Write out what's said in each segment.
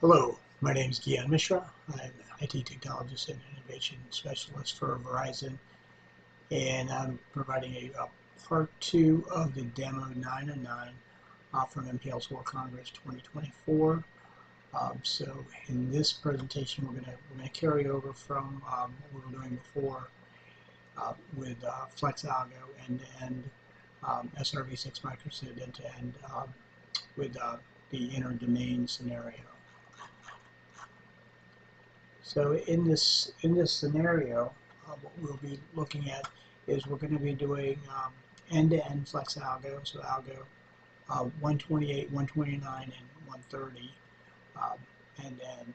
Hello, my name is Gian Mishra. I'm an IT Technologist and Innovation Specialist for Verizon, and I'm providing a part 2 of the demo 909 from MPLS World Congress 2024. So in this presentation, we're going to carry over from what we were doing before with Flex Algo end-to-end, SRv6 microSID end-to-end with the inner domain scenario. So in this scenario, what we'll be looking at is we're going to be doing end-to-end Flex Algo, so Algo 128, 129, and 130 end-to-end.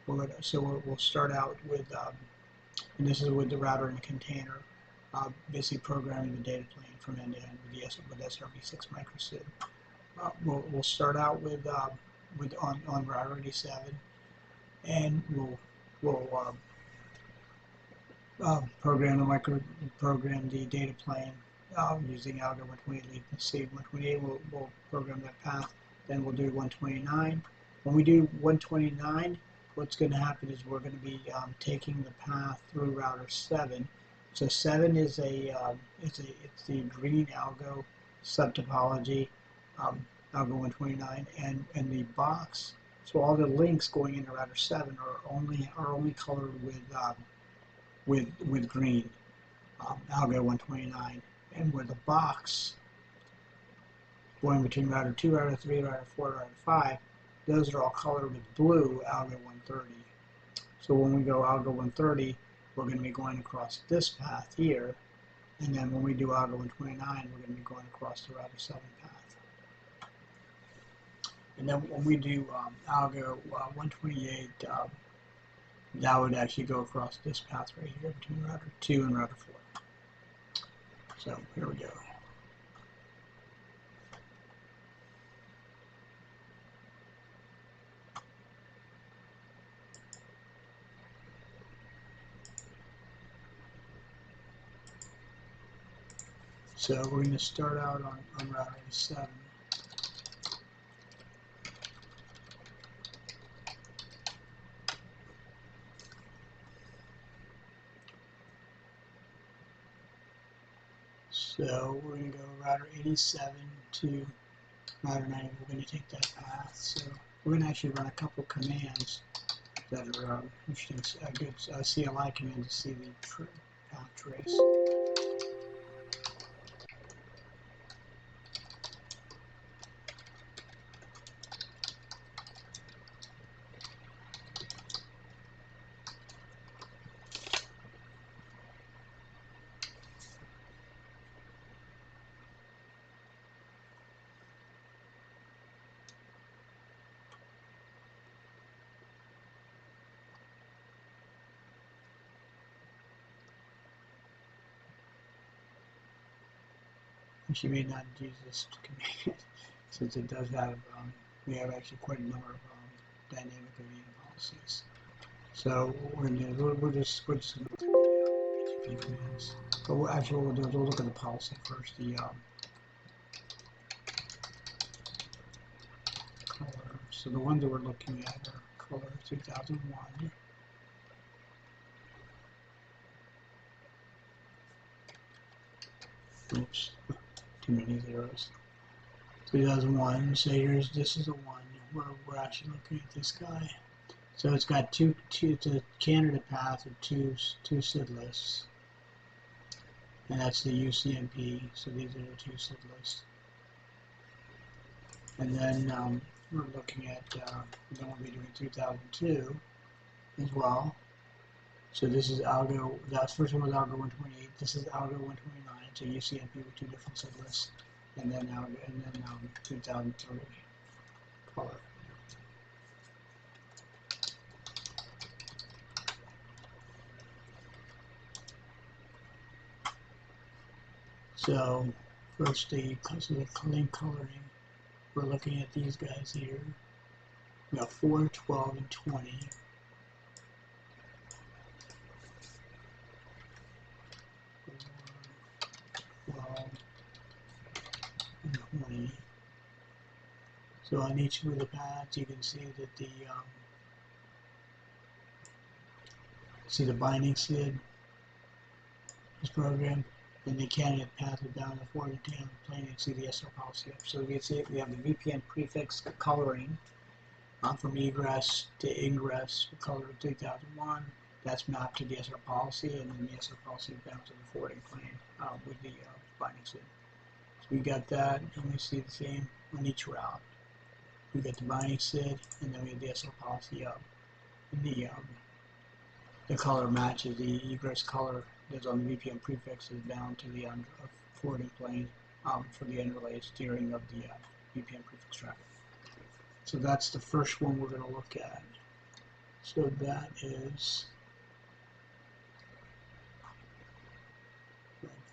We'll start out with, and this is with the router and the container, basically programming the data plane from end-to-end with SRv6 microSID. We'll start out with on router 87. And we'll program the data plane using Algo 128 latency. 128 we'll program that path. Then we'll do 129. When we do 129, what's going to happen is we're going to be taking the path through router 7. So 7 is it's the green Algo subtopology, Algo 129, and the box. So all the links going into router 7 are only colored with green, Algo 129, and where the box going between router 2, router 3, router 4, router 5, those are all colored with blue, Algo 130. So when we go Algo 130, we're going to be going across this path here, and then when we do Algo 129, we're going to be going across the router 7 path. And then when we do Algo 128, that would actually go across this path right here between router 2 and router 4. So here we go. So we're going to start out on router 7. So we're going to go router 87 to router 90. We're going to take that path. So we're going to actually run a couple commands that are interesting. A good CLI command to see the path trace. She may not use this command since it does have, we have actually quite a number of dynamic evading policies. So what we're going to do, we're just going to look at the commands. But actually what we'll do is we'll look at the policy first, the color. So the ones that we're looking at are color 3001. Oops. Too many zeros. 3001. So this is a 1. We're actually looking at this guy. So it's got it's a candidate path of two SID lists, and that's the UCMP. So these are the 2 SID lists. And then we're looking at then we'll be doing 3002 as well. So this is Algo. That first one was Algo 128. This is Algo 129. So UCMP with 2 different SID lists. And then 2003 color. So first the link coloring, we're looking at these guys here. We got 4, 12, and 20. 4, 12, and 20. So on each of the paths, you can see that the binding SID is programmed, and the candidate path is down the forward down the plane, and see the SR policy up. So we can see we have the VPN prefix coloring from egress to ingress, color of 3001. That's mapped to the SR policy, and then the SR policy down to the forwarding plane with the binding SID. So we got that, and we see the same on each route. We get the binding SID, and then we have the SR policy up. And the color matches the egress color that's on the VPN prefixes down to the forwarding plane for the unrelated steering of the VPN prefix traffic. So that's the first one we're going to look at. So that is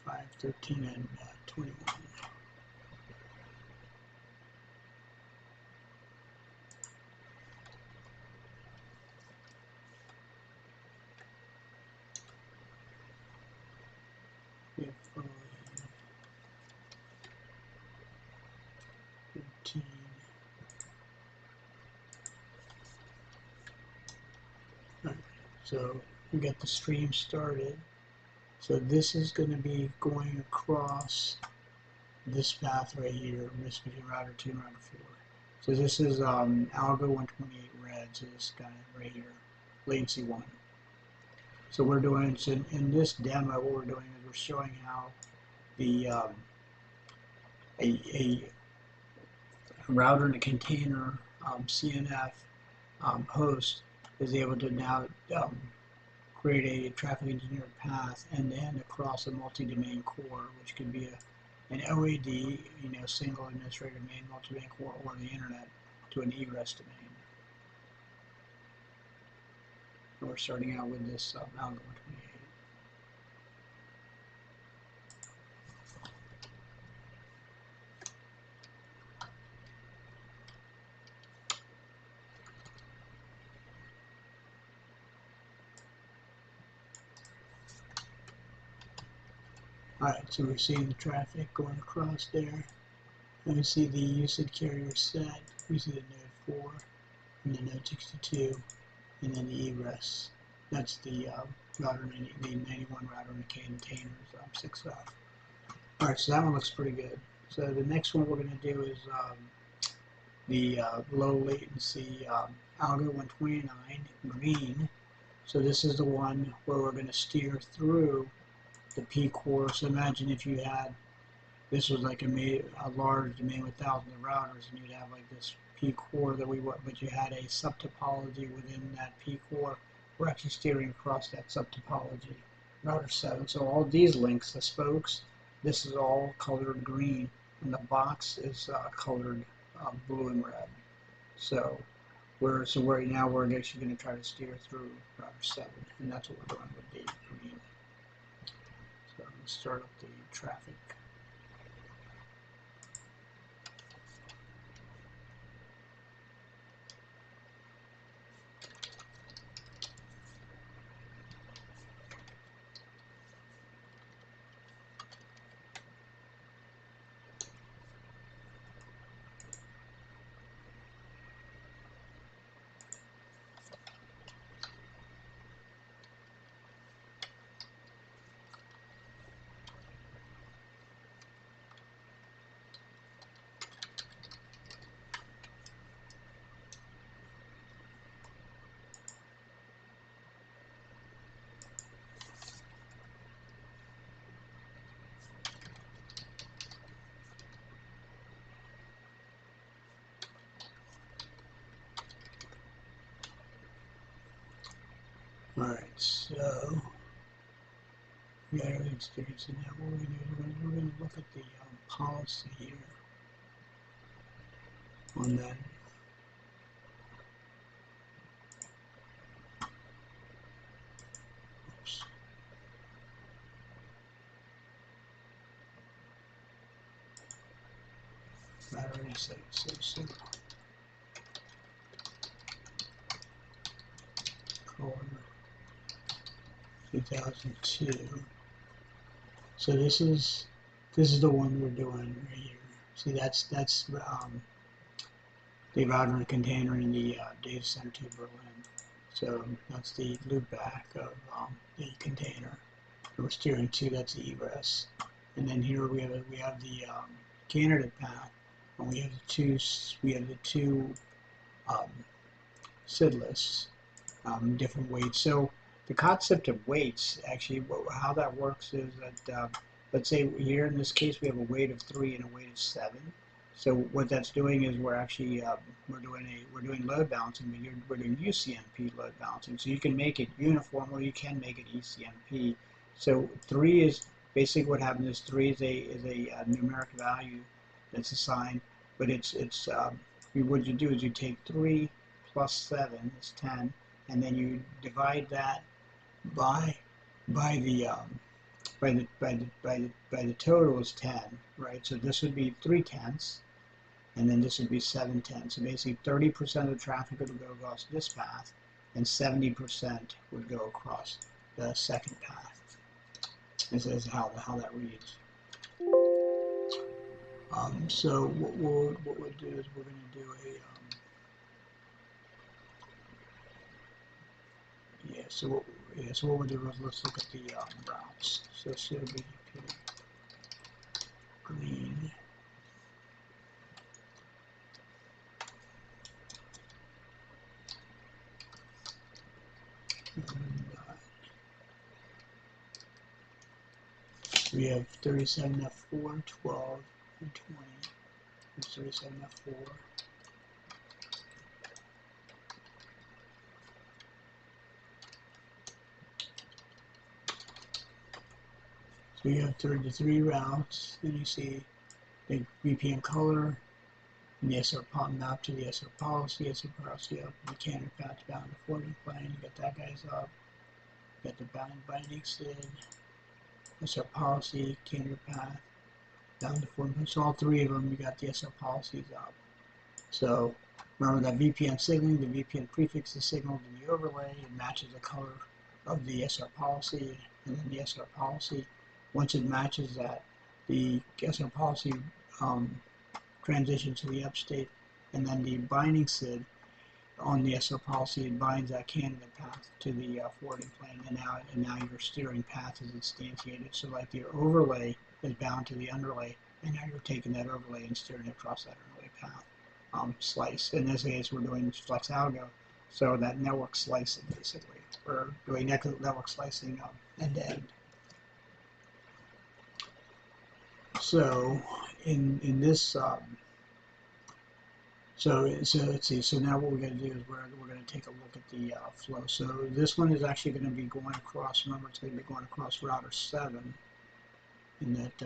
5, 13, and 21. We have 5, 13. Right. So we got the stream started. So this is going to be going across this path right here, this between router 2 and router 4. So this is algo 128 red, so this guy right here, latency 1. So we're doing, so in this demo, what we're doing is we're showing how the a router in a container CNF host is able to now create a traffic engineered path end-to-end across a multi-domain core, which could be an OAD, single administrator domain, multi-domain core, or the internet to an egress domain. And we're starting out with this algo 128. Alright, so we're seeing the traffic going across there. And we see the uSID carrier set. We see the node 4 and the node 62, and then the egress. That's the router 90, the 91 router in the containers 6F. Alright, so that one looks pretty good. So the next one we're going to do is the low latency algo 129 green. So this is the one where we're going to steer through the P core. So imagine if you had, this was like a large domain with thousands of routers, and you'd have like this P core that but you had a subtopology within that P core. We're actually steering across that subtopology, router 7. So all these links, the spokes, this is all colored green, and the box is colored blue and red. So we're actually going to try to steer through router 7, and that's what we're doing with the green. So let's start up the traffic. Alright, so we got everything experiencing now. What we're going to look at the policy here on that. Oops. Battery set so core 2002. So this is the one we're doing right here. See, that's the router and container in the data center to Berlin. So that's the loopback of the container that we're steering to. That's the egress. And then here we have the candidate path, and we have the two SID lists, different weights. So the concept of weights, actually, how that works is that let's say here in this case we have a weight of 3 and a weight of 7. So what that's doing is we're actually we're doing load balancing, but we're doing UCMP load balancing. So you can make it uniform or you can make it ECMP. So 3 is basically what happens is 3 is a numeric value that's assigned, but what you do is you take 3 plus 7 is 10, and then you divide that by the total is 10, right? So this would be 3/10, and then this would be 7/10. So basically 30% of the traffic would go across this path, and 70% would go across the second path. This is how that reads. So what we'll do is we're going to do so what we'll do is let's look at the routes. So COBDP green. We have 37F4, 12, and 20. There's 37F4. So you have 33 routes. Then you see the VPN color, and the SR map to the SR policy, SR policy up, the candidate path bound to forwarding plane. You got that guy's up. You got the binding SID, SR policy, candidate path, bound to forwarding. So all 3 of them, you got the SR policies up. So remember that VPN signaling, the VPN prefix is signaled in the overlay. It matches the color of the SR policy, and then the SR policy. Once it matches that, the SR policy transitions to the upstate, and then the binding SID on the SR policy, it binds that candidate path to the forwarding plane, and now your steering path is instantiated. So like your overlay is bound to the underlay, and now you're taking that overlay and steering it across that underlay path slice. In this case, we're doing flex algo, so that network slicing basically. We're doing network slicing end to end. So in this so let's see. So now what we're going to do is we're going to take a look at the flow. So this one is actually going to be going across. Remember, it's going to be going across router 7 in that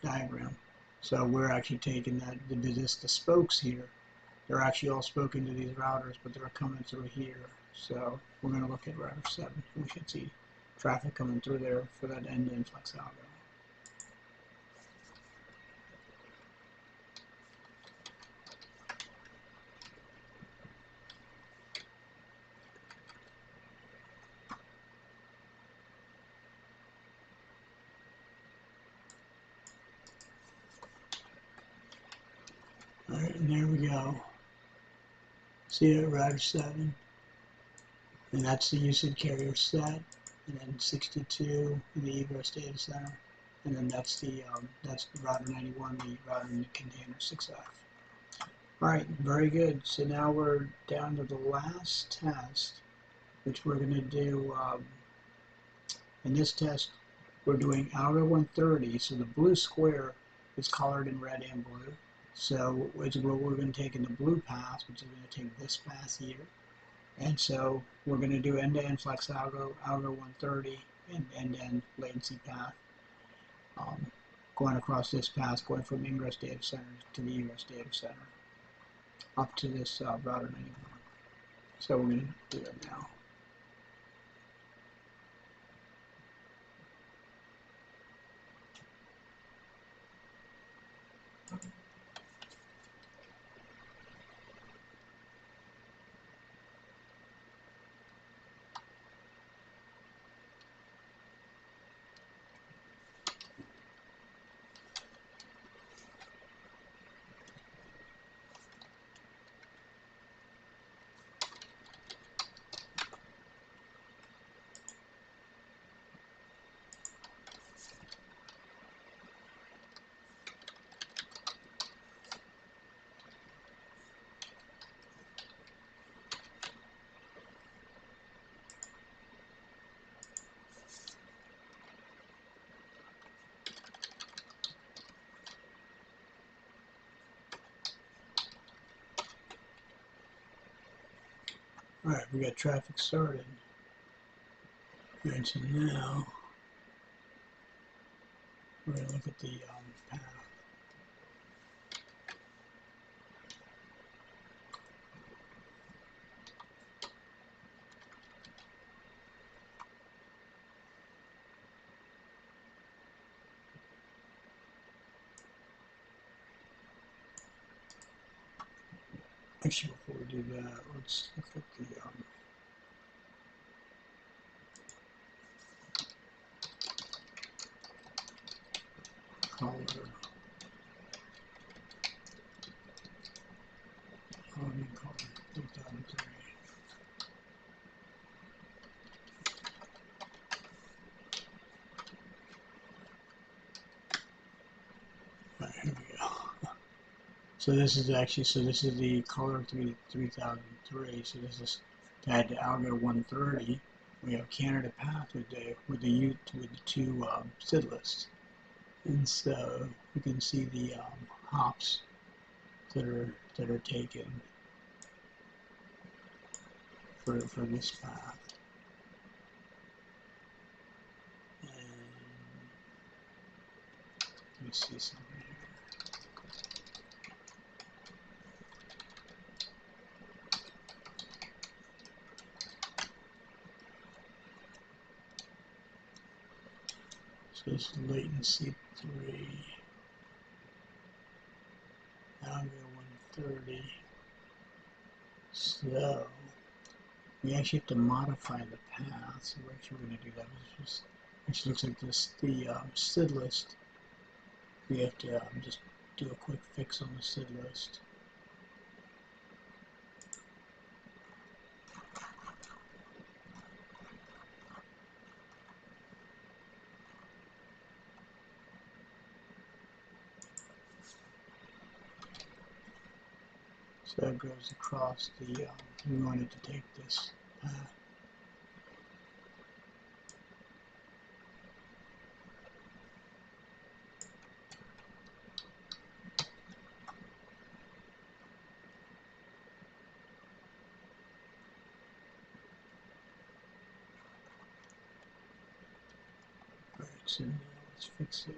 diagram. So we're actually taking the spokes here. They're actually all spoken to these routers, but they're coming through here. So we're going to look at router 7. We should see traffic coming through there for that end-to-end flex algo. All right, and there we go. See it, router 7, and that's the uSID carrier set, and then 62 in the egress data center, and then that's the router 91, the router in the container 6F. All right, very good. So now we're down to the last test, which we're going to do. In this test, we're doing outer 130. So the blue square is colored in red and blue. So it's what we're going to take in the blue path, which is going to take this path here. And so we're going to do end-to-end flex algo, outer 130, and end-to-end latency path. Going across this path, going from ingress data center to the egress data center, up to this router 91. So we're going to do that now. Alright, we got traffic started. And so now we're going to look at the path. Actually, before we do that, let's look at the color. Color 2003. Alright, here we go. So this is actually, this is the color 3003. So this is to add to algo 130. We have Canada path with the two SID lists, and so you can see the hops that are taken for this path. And let me see something here. So this is latency 3, algo 130. So we actually have to modify the path. So we're actually going to do that. It actually looks like this. The SID list. We have to just do a quick fix on the SID list. So that goes across the, we wanted to take this path. Alright, so now let's fix it.